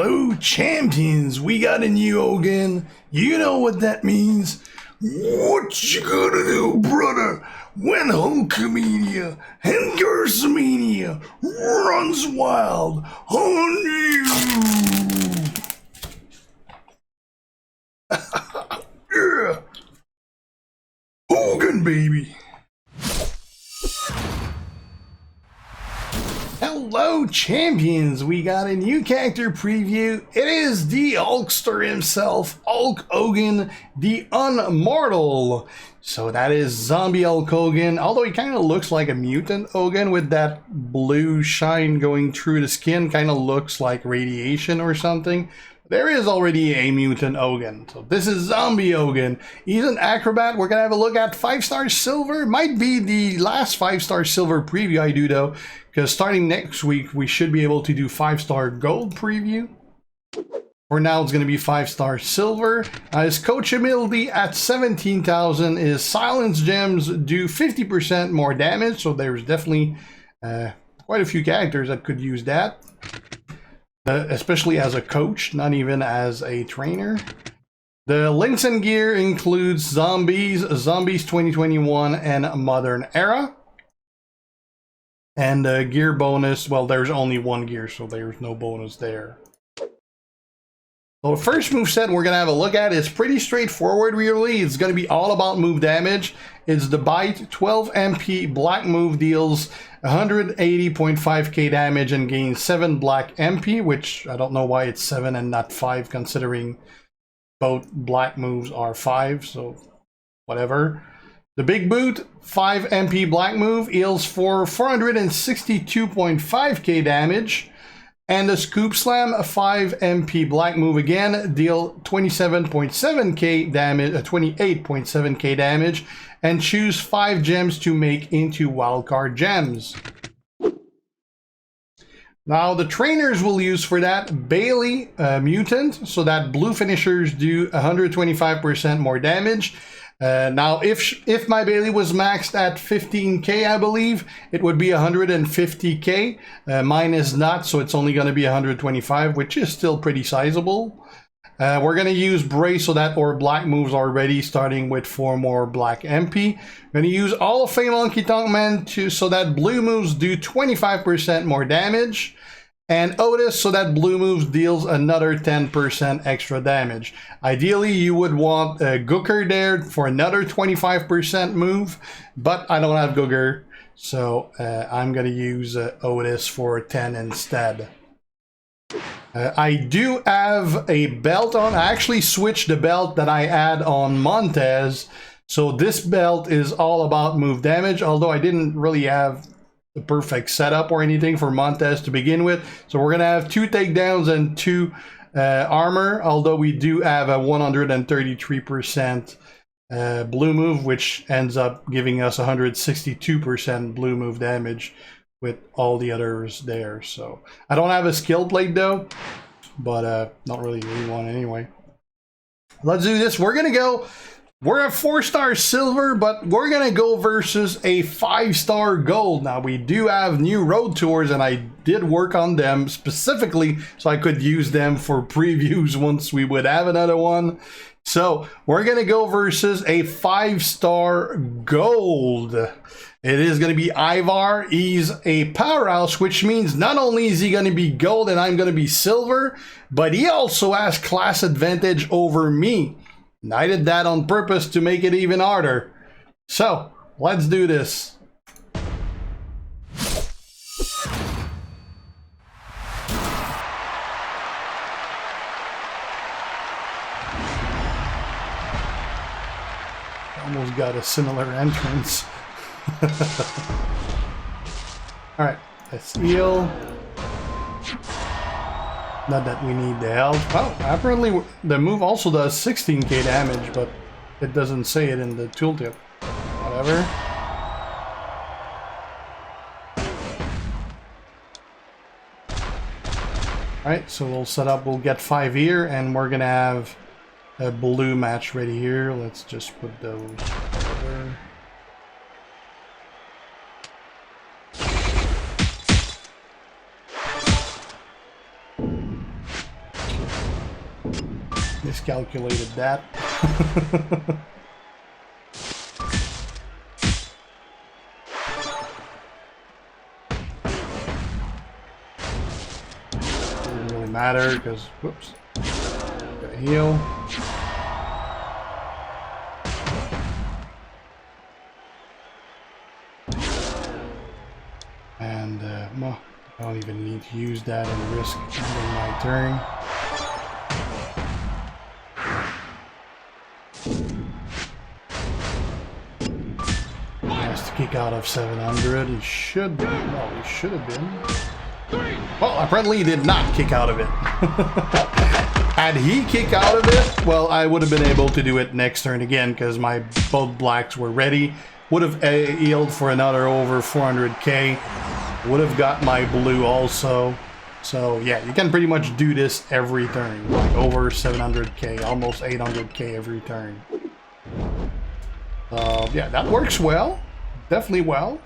Hello, champions. We got a new Hogan. You know what that means. What you gonna do, brother, when Hulkamania and Guersamania runs wild on you? Yeah. Hogan, baby. Hello, champions! We got a new character preview. It is the Hulkster himself, Hulk Hogan, the UnMortal. So that is zombie Hulk Hogan, although he kind of looks like a mutant Hogan with that blue shine going through the skin. Kind of looks like radiation or something. There is already a mutant Hogan. So this is zombie Hogan. He's an acrobat. We're going to have a look at 5-star silver. Might be the last 5-star silver preview I do though, because starting next week we should be able to do 5-star gold preview. For now it's going to be 5-star silver. His coach ability at 17,000 is silence gems do 50% more damage. So there's definitely quite a few characters that could use that. Especially as a coach, not even as a trainer. The links and gear includes Zombies 2021, and Modern Era. And gear bonus, well, there's only one gear, so there's no bonus there. So the first moveset we're going to have a look at is pretty straightforward, really. It's going to be all about move damage. It's the Bite, 12 MP black move, deals 180.5k damage and gains 7 black MP, which I don't know why it's 7 and not 5, considering both black moves are 5, so whatever. The Big Boot, 5 MP black move, heals for 462.5k damage. And the Scoop Slam, a 5 MP black move again, deal 27.7k damage, 28.7k damage, and choose 5 gems to make into wildcard gems. Now the trainers will use for that Bailey Mutant, so that blue finishers do 125% more damage. Now, if my Bailey was maxed at 15k, I believe, it would be 150k. Mine is not, so it's only going to be 125, which is still pretty sizable. We're going to use Brace so that our black moves are ready, starting with 4 more black MP. We're going to use Hall of Fame Honky Tonk Man so that blue moves do 25% more damage. And Otis so that blue moves deals another 10% extra damage. Ideally, you would want Gooker there for another 25% move, but I don't have Gooker, so I'm going to use Otis for 10 instead. I do have a belt on. I actually switched the belt that I had on Montez, so this belt is all about move damage, although I didn't really have the perfect setup or anything for Montez to begin with. So we're gonna have 2 takedowns and 2 armor, although we do have a 133% blue move, which ends up giving us 162% blue move damage with all the others there. So I don't have a skill plate though, but not really one anyway. Let's do this. We're a 4-star silver, but we're gonna go versus a 5-star gold. Now we do have new road tours, and I did work on them specifically so I could use them for previews once we would have another one. So we're gonna go versus a 5-star gold. It is gonna be Ivar. He's a powerhouse, which means not only is he gonna be gold and I'm gonna be silver, but he also has class advantage over me. And I did that on purpose to make it even harder. So, let's do this. Almost got a similar entrance. Alright, let's heal. Not that we need the health. Oh, apparently the move also does 16k damage, but it doesn't say it in the tooltip. Whatever. Alright, so we'll set up, we'll get 5 here, and we're gonna have a blue match ready here. Let's just put those over. miscalculated that. Doesn't really matter because, whoops, gotta heal. And well, I don't even need to use that and risk ending my turn. He has to kick out of 700. He should be. Well, he should have been. Well, apparently he did not kick out of it. Had he kicked out of it, well, I would have been able to do it next turn again because my both blacks were ready. Would have healed for another over 400k. Would have got my blue also. So yeah, you can pretty much do this every turn. Like over 700k, almost 800k every turn. Yeah, that works well. Definitely well.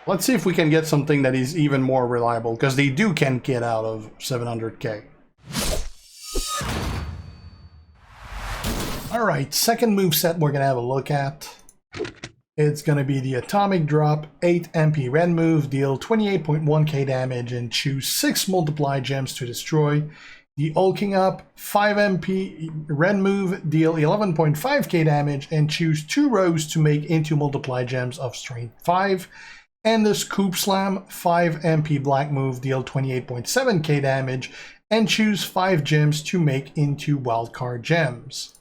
Let's see if we can get something that is even more reliable, because they can get out of 700k. Alright, second moveset we're gonna have a look at. It's gonna be the Atomic Drop 8 MP red move, deal 28.1k damage and choose 6 multiply gems to destroy. The Hulking Up 5 MP red move, deal 11.5k damage and choose 2 rows to make into multiply gems of strength 5. And the Scoop Slam 5 MP black move, deal 28.7k damage and choose 5 gems to make into wildcard gems.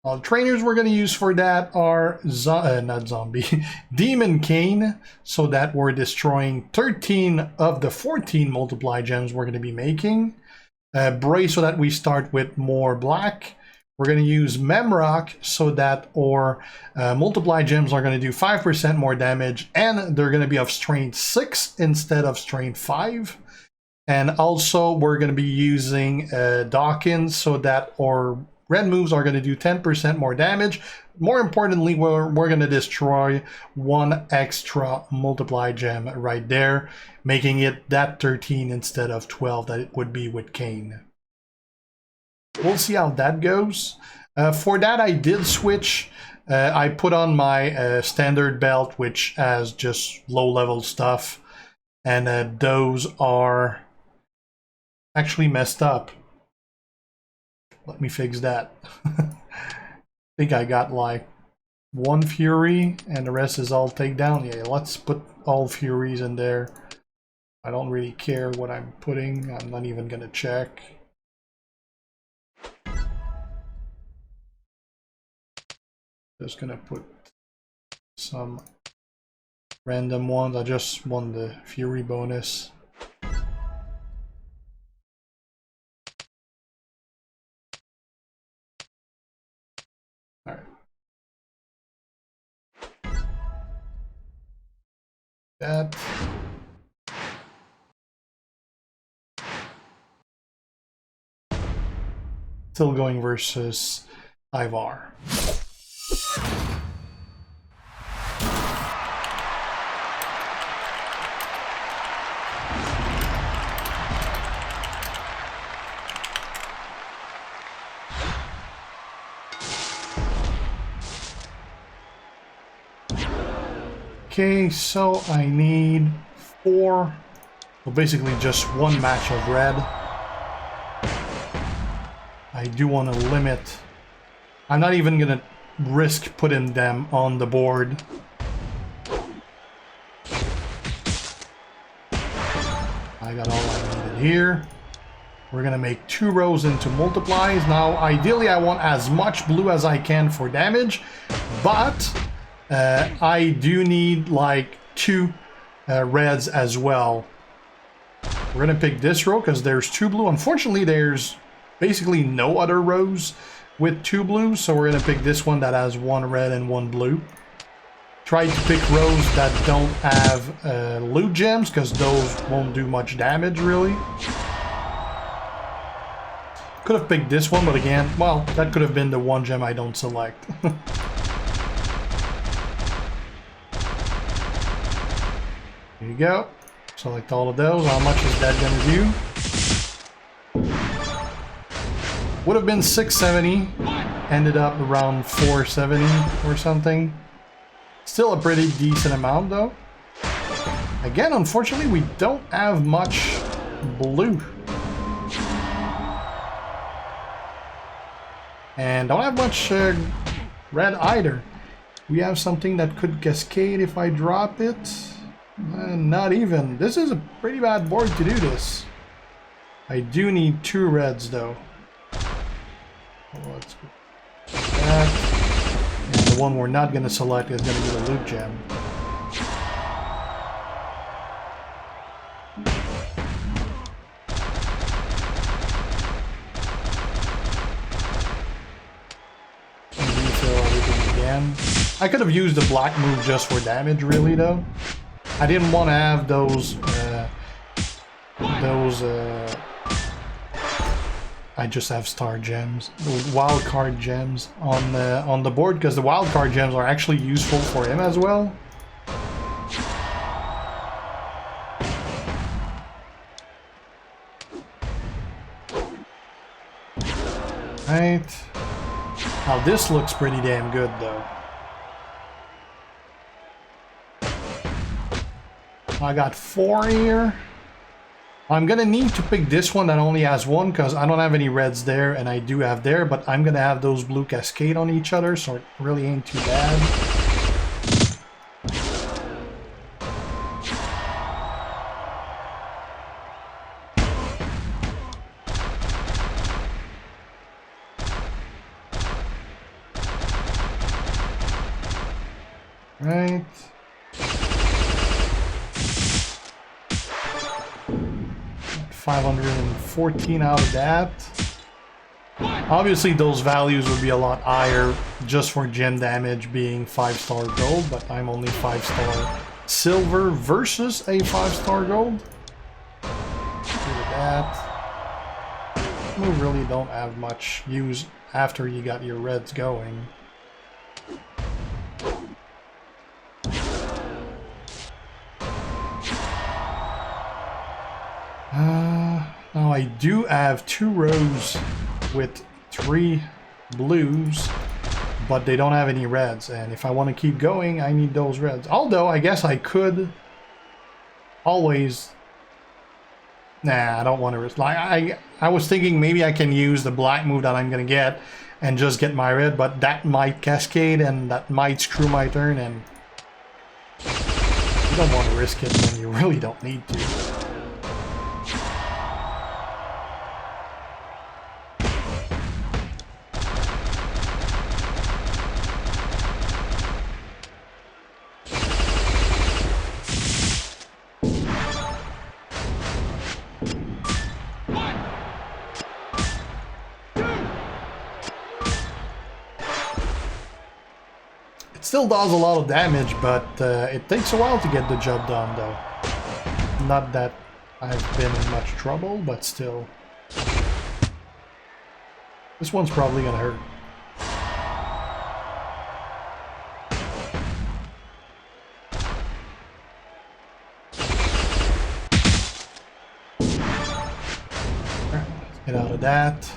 The trainers we're going to use for that are not zombie, Demon Cane, so that we're destroying 13 of the 14 multiply gems we're going to be making. Brace, so that we start with more black. We're going to use Memrock, so that our multiply gems are going to do 5% more damage, and they're going to be of strength 6 instead of strength 5. And also we're going to be using Dawkins, so that our red moves are going to do 10% more damage. More importantly, we're going to destroy 1 extra multiply gem right there, making it that 13 instead of 12 that it would be with Kane. We'll see how that goes. For that, I did switch. I put on my standard belt, which has just low-level stuff, and those are actually messed up. Let me fix that. I think I got like 1 Fury and the rest is all takedown. Yeah, let's put all Furies in there. I don't really care what I'm putting. I'm not even gonna check. Just gonna put some random ones. I just want the Fury bonus. All right. That. Still going versus Ivar. Okay, so I need 4, well basically just 1 match of red. I do want to limit, I'm not even gonna risk putting them on the board. I got all I needed here. We're gonna make 2 rows into multiplies. Now ideally I want as much blue as I can for damage, but I do need like 2 reds as well. We're gonna pick this row because there's 2 blue. Unfortunately, there's basically no other rows with 2 blues, so we're gonna pick this one that has 1 red and 1 blue. Try to pick rows that don't have loot gems because those won't do much damage really. Could have picked this one, but again, well, that could have been the 1 gem I don't select. There you go. Select all of those. How much is that going to do? Would have been 670, ended up around 470 or something. Still a pretty decent amount though. Again, unfortunately, we don't have much blue. And don't have much red either. We have something that could cascade if I drop it. Not even. This is a pretty bad board to do this. I do need 2 reds though. Let's go. That. And the one we're not going to select is going to be the loot gem. Refill everything again. I could have used the black move just for damage, really, though. I didn't want to have those. I just have star gems, wild card gems on the board, because the wild card gems are actually useful for him as well. Right. Now this looks pretty damn good though. I got 4 here. I'm gonna need to pick this one that only has 1 because I don't have any reds there and I do have there, but I'm gonna have those blue cascade on each other, so it really ain't too bad. Right. $514 out of that. Obviously those values would be a lot higher just for gem damage being 5-star gold, but I'm only 5-star silver versus a 5-star gold. Look at that. We really don't have much use after you got your reds going. Now I do have 2 rows with 3 blues, but they don't have any reds, and if I want to keep going, I need those reds. Although, I guess I could always... Nah, I don't want to risk... I was thinking maybe I can use the black move that I'm going to get and just get my red, but that might cascade and that might screw my turn, and you don't want to risk it when you really don't need to. Still does a lot of damage, but it takes a while to get the job done, though. Not that I've been in much trouble, but still. This one's probably gonna hurt. Alright, let's get out of that.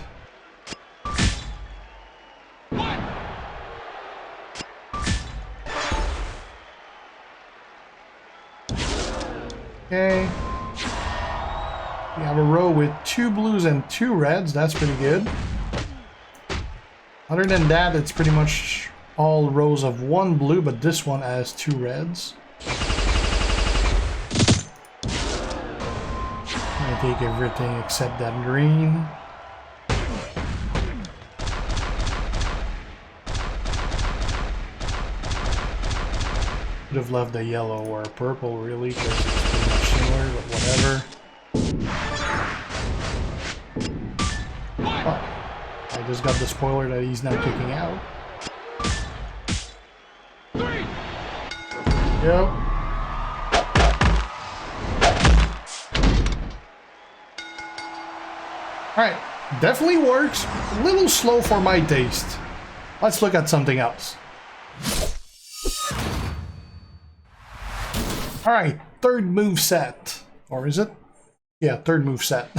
Okay. We have a row with 2 blues and 2 reds. That's pretty good. Other than that, it's pretty much all rows of 1 blue, but this one has 2 reds. I'm gonna take everything except that green. Could have left the yellow or purple, really, because it's pretty much similar, but whatever. Oh, I just got the spoiler that he's not kicking out. Yep. Alright, definitely works. A little slow for my taste. Let's look at something else. Alright, third move set. Or is it? Yeah, third move set.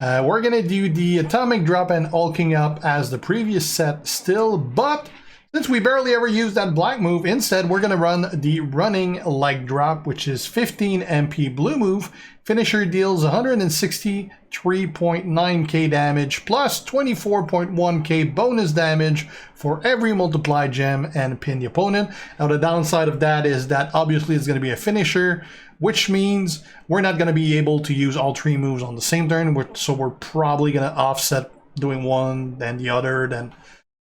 We're gonna do the atomic drop and hulking up as the previous set still, but since we barely ever use that black move, instead we're gonna run the running leg drop, which is 15 MP blue move. Finisher deals 163.9k damage plus 24.1k bonus damage for every multiply gem and pin the opponent. Now the downside of that is that obviously it's gonna be a finisher, which means we're not gonna be able to use all three moves on the same turn. So we're probably gonna offset doing one, then the other, then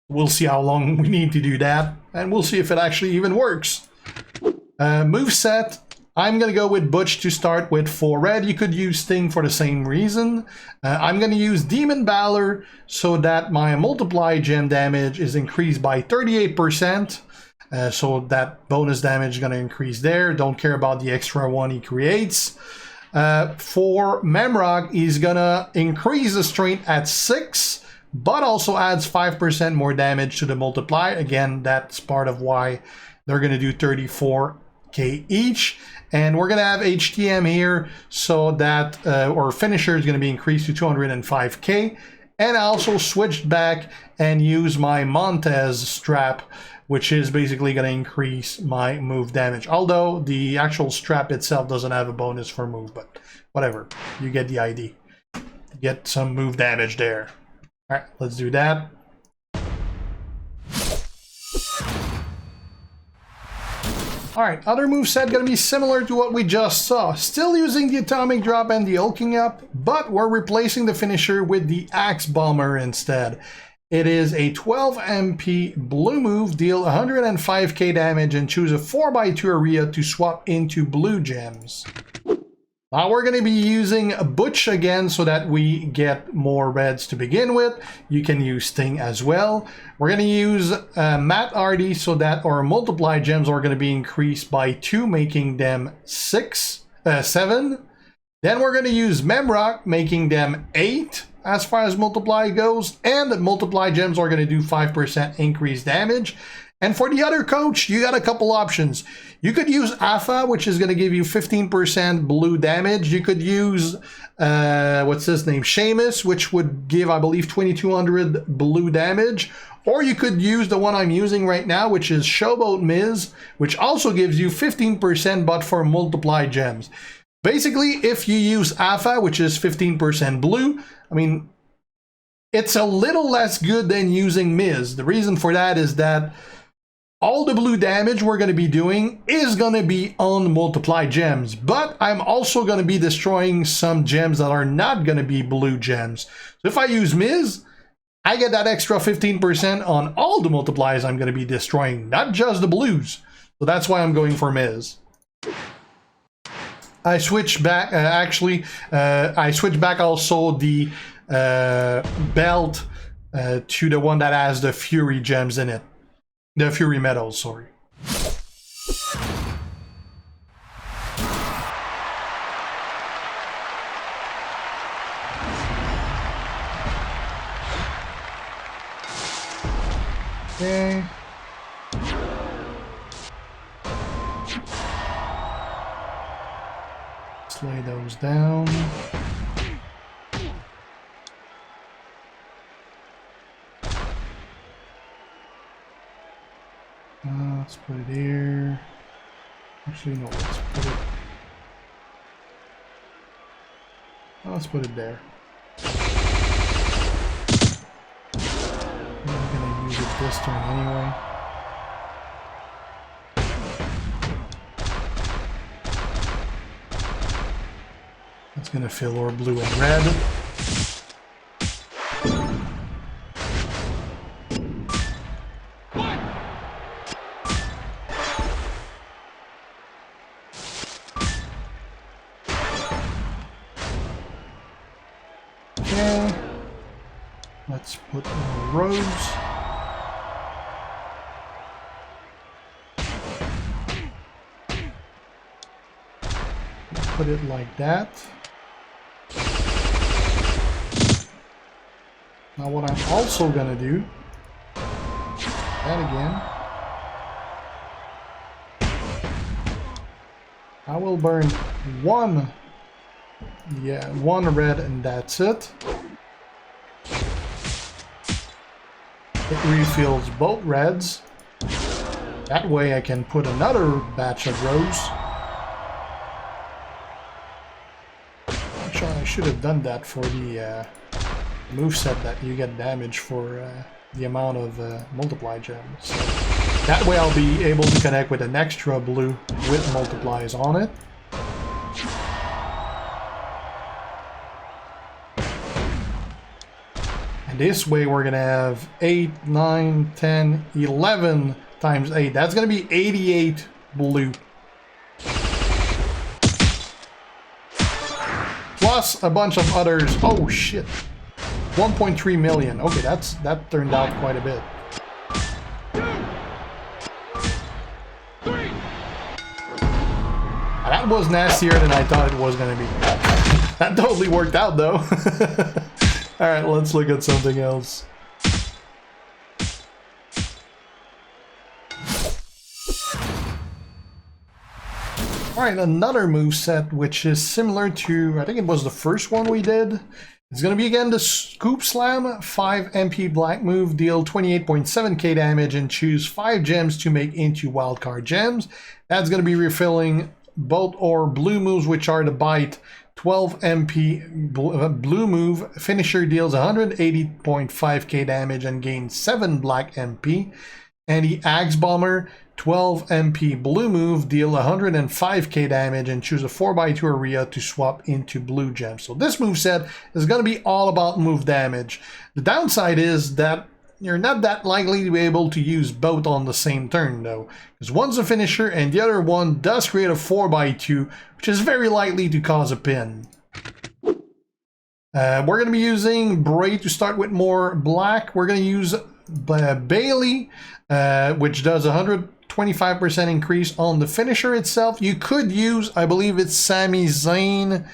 we'll see how long we need to do that, and we'll see if it actually even works. Moveset, I'm going to go with Butch to start with for red. You could use Sting for the same reason. I'm going to use Demon Valor so that my multiply gem damage is increased by 38%. So that bonus damage is going to increase there. Don't care about the extra one he creates. For Memrock, he's going to increase the strength at 6. But also adds 5% more damage to the multiply. Again, that's part of why they're going to do 34k each. And we're going to have HTM here so that our finisher is going to be increased to 205k. And I also switched back and used my Montez strap, which is basically going to increase my move damage. Although the actual strap itself doesn't have a bonus for move, but whatever. You get the idea. Get some move damage there. All right, let's do that. All right, other moveset gonna be similar to what we just saw. Still using the atomic drop and the hulking up, but we're replacing the finisher with the axe bomber instead. It is a 12 MP blue move, deal 105k damage and choose a 4x2 area to swap into blue gems. Now we're going to be using Butch again so that we get more reds to begin with. You can use Sting as well. We're going to use Matt Hardy so that our multiply gems are going to be increased by 2, making them 7. Then we're going to use Memrock, making them 8 as far as multiply goes. And the multiply gems are going to do 5% increased damage. And for the other coach, you got a couple options. You could use Alpha, which is going to give you 15% blue damage. You could use, what's his name, Sheamus, which would give, I believe, 2200 blue damage. Or you could use the one I'm using right now, which is Showboat Miz, which also gives you 15% but for multiply gems. Basically, if you use Alpha, which is 15% blue, I mean, it's a little less good than using Miz. The reason for that is that all the blue damage we're going to be doing is going to be on multiply gems, but I'm also going to be destroying some gems that are not going to be blue gems. So if I use Miz, I get that extra 15% on all the multiplies I'm going to be destroying, not just the blues. So that's why I'm going for Miz. I switched back, I switched back also the belt to the one that has the Fury gems in it. The Fury medals, sorry. Okay. Let's lay those down. Let's put it here. Actually, no, let's put it. Let's put it there. I'm gonna use it this turn anyway. That's gonna fill our blue and red. Okay, let's put our roads. Put it like that. Now what I'm also gonna do, that again, I will burn one Yeah, one red and that's it. It refills both reds. That way I can put another batch of rows. Actually, I should have done that for the moveset that you get damage for the amount of multiply gems. So that way I'll be able to connect with an extra blue with multiplies on it. And this way we're gonna have 8, 9, 10, 11 times 8. That's gonna be 88 blue. Plus a bunch of others. Oh shit. 1.3 million. Okay, that turned out quite a bit. That was nastier than I thought it was gonna be. That totally worked out though. Alright, let's look at something else. Alright, another moveset which is similar to, I think it was the first one we did. It's going to be again the Scoop Slam, 5 MP black move, deal 28.7k damage and choose 5 gems to make into wildcard gems. That's going to be refilling both or blue moves, which are the Bite, 12 MP blue move, finisher deals 180.5k damage and gains 7 black MP. And the Axe Bomber, 12 MP blue move, deal 105k damage and choose a 4x2 area to swap into blue gems. So this moveset is going to be all about move damage. The downside is that you're not that likely to be able to use both on the same turn though, because one's a finisher and the other one does create a 4x2, which is very likely to cause a pin. We're going to be using Bray to start with more black. We're going to use Bailey, which does 125% increase on the finisher itself. You could use, I believe it's Sami Zayn,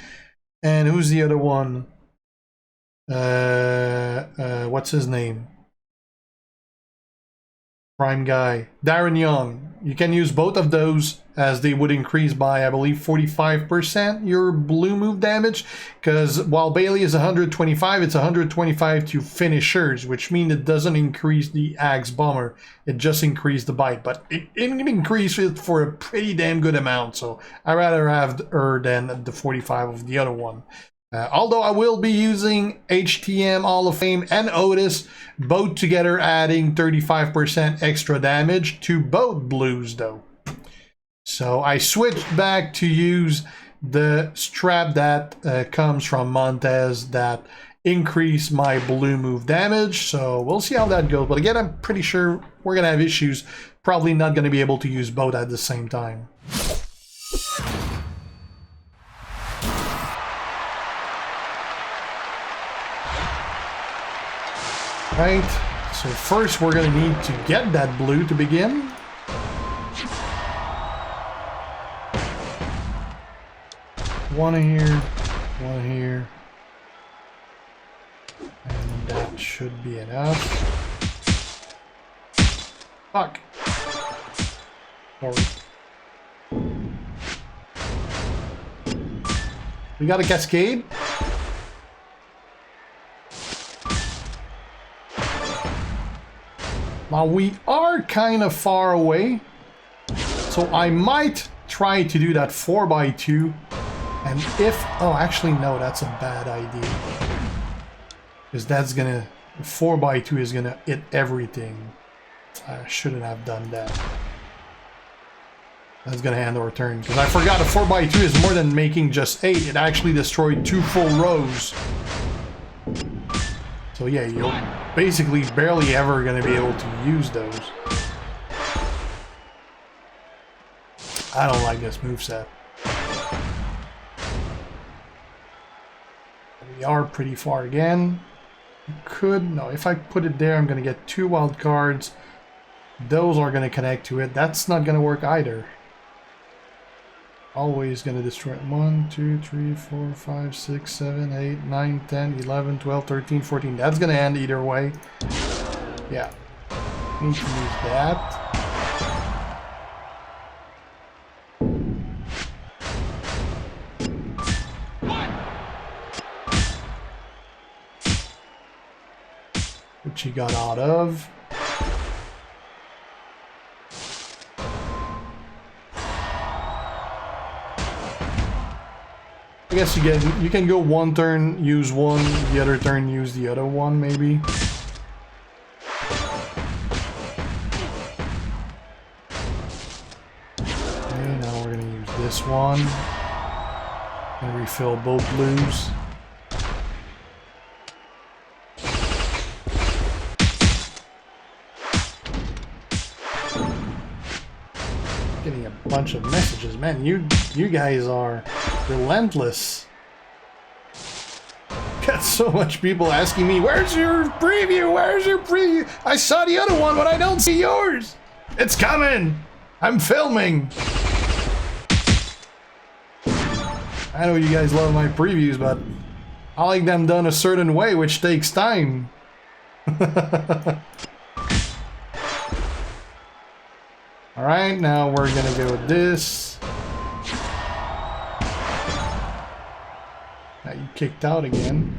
and who's the other one? What's his name? Prime guy, Darren Young. You can use both of those as they would increase by, I believe, 45% your blue move damage, because while Bailey is 125, it's 125 to finishers, which means it doesn't increase the Axe Bomber, it just increases the Bite, but it increases it for a pretty damn good amount, so I'd rather have her than the 45 of the other one. Although I will be using HTM, Hall of Fame, and Otis, both together adding 35% extra damage to both blues though. So I switched back to use the strap that comes from Montez that increase my blue move damage. So we'll see how that goes. But again, I'm pretty sure we're going to have issues. Probably not going to be able to use both at the same time. Right, so first we're going to need to get that blue to begin. One here, and that should be enough. Fuck. Sorry. We got a cascade. Now we are kind of far away, so I might try to do that 4x2, and if, oh actually no, that's a bad idea, because that's gonna, 4x2 is gonna hit everything. I shouldn't have done that. That's gonna end our turn, because I forgot a 4x2 is more than making just 8, it actually destroyed 2 full rows. So yeah, you're basically barely ever going to be able to use those. I don't like this moveset. We are pretty far again. No, if I put it there, I'm going to get 2 wild cards. Those are going to connect to it. That's not going to work either. Always going to destroy it. 1, 2, 3, 4, 5, 6, 7, 8, 9, 10, 11, 12, 13, 14. That's going to end either way. Yeah. Need to use that. which he got out of. I guess you can go one turn, use one, the other turn, use the other one, maybe. Okay, now we're gonna use this one and refill both blues. Getting a bunch of messages, man. You guys are relentless. Got so much people asking me, where's your preview? Where's your preview? I saw the other one, but I don't see yours. It's coming. I'm filming. I know you guys love my previews, but I like them done a certain way, which takes time. Alright, now we're gonna go with this. Now you kicked out again.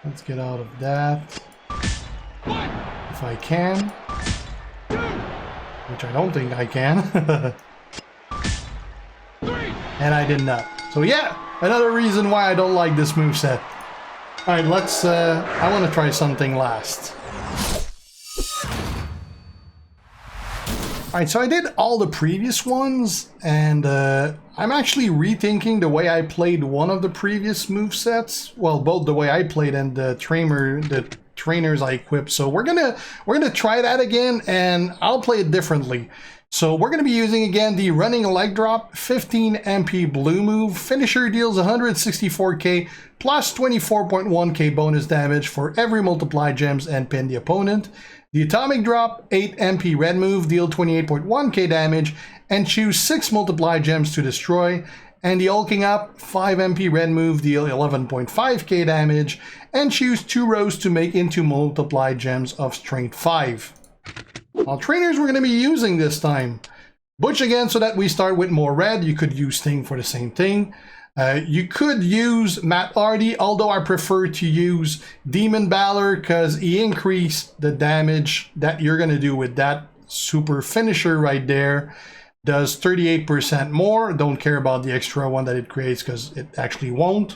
Let's get out of that, if I can, which I don't think I can. And I did not. So yeah, another reason why I don't like this moveset. Alright, let's, I want to try something last. Alright, so I did all the previous ones, and I'm actually rethinking the way I played one of the previous movesets. Well, both the way I played and the trainers I equipped. So we're gonna try that again, and I'll play it differently. So we're gonna be using again the running leg drop, 15 MP blue move. Finisher deals 164k plus 24.1k bonus damage for every multiply gems and pin the opponent. The atomic drop, 8 MP red move, deal 28.1k damage and choose 6 multiply gems to destroy. And the hulking up, 5 MP red move, deal 11.5k damage and choose 2 rows to make into multiply gems of strength 5. Now trainers we're going to be using this time. Butch again, so that we start with more red. You could use Sting for the same thing. You could use Matt Hardy, although I prefer to use Demon Balor because he increased the damage that you're going to do with that super finisher right there. Does 38% more. Don't care about the extra one that it creates because it actually won't.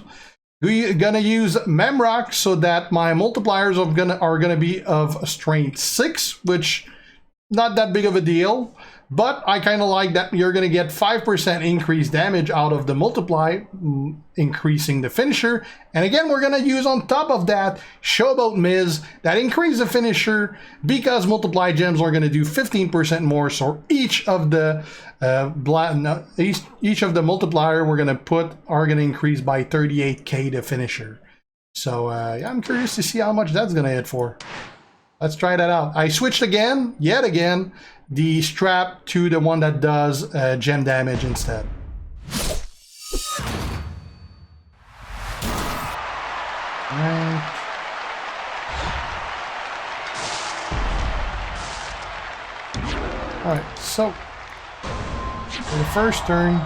We're going to use Memrock so that my multipliers are gonna be of strength 6, which not that big of a deal. But I kind of like that you're going to get 5% increased damage out of the multiply, increasing the finisher. And again, we're going to use on top of that Showboat Miz that increase the finisher because multiply gems are going to do 15% more. So each of the each of the multiplier we're going to put are going to increase by 38k the finisher. So yeah, I'm curious to see how much that's going to hit for. Let's try that out. I switched again, yet again, the strap to the one that does gem damage instead. Alright. Alright, so for the first turn,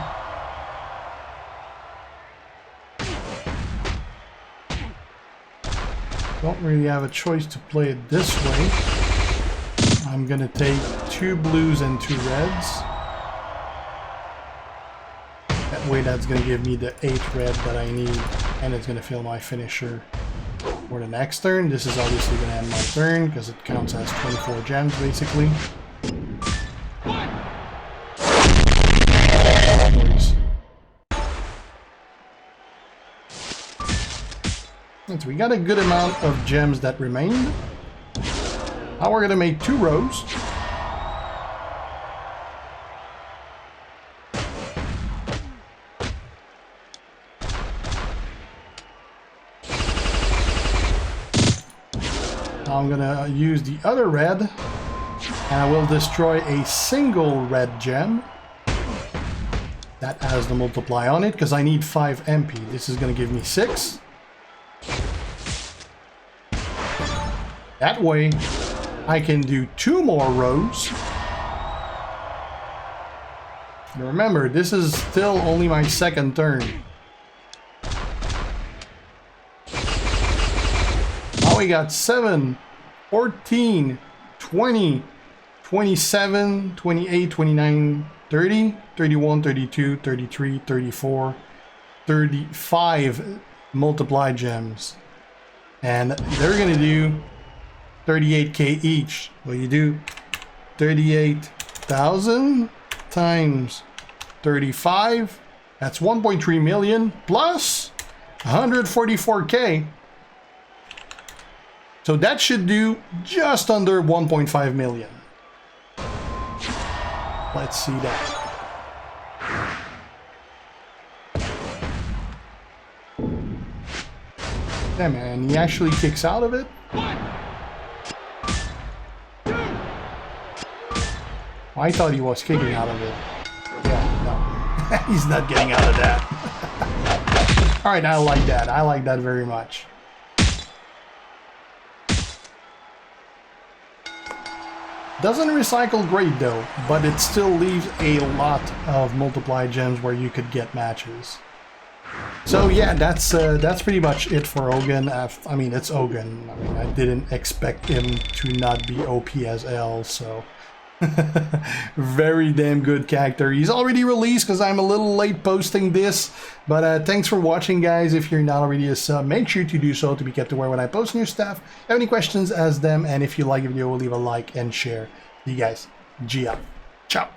don't really have a choice to play it this way. I'm gonna take 2 blues and 2 reds. That way that's gonna give me the 8 red that I need, and it's gonna fill my finisher for the next turn. This is obviously gonna end my turn because it counts as 24 gems basically. So we got a good amount of gems that remained. Now we're going to make 2 rows. I'm gonna use the other red, and I will destroy a single red gem that has the multiply on it, because I need 5 MP. This is gonna give me 6. That way, I can do 2 more rows. And remember, this is still only my second turn. Now we got 7, 14, 20, 27, 28, 29, 30, 31, 32, 33, 34, 35 multiply gems. And they're gonna do 38k each. Well, you do 38,000 times 35. That's 1.3 million plus 144k. So that should do just under 1.5 million. Let's see that. Yeah, man, he actually kicks out of it. I thought he was kicking out of it. Yeah, no. He's not getting out of that. Alright, I like that. I like that very much. Doesn't recycle great though, but it still leaves a lot of multiply gems where you could get matches. So yeah, that's pretty much it for Hogan. I mean, it's Hogan. I mean, I didn't expect him to not be OP as L, so very damn good character. He's already released because I'm a little late posting this, but thanks for watching, guys. If you're not already a sub, make sure to do so to be kept aware when I post new stuff. If you have any questions, ask them, and if you like the video, leave a like and share. See you guys. G out. Ciao.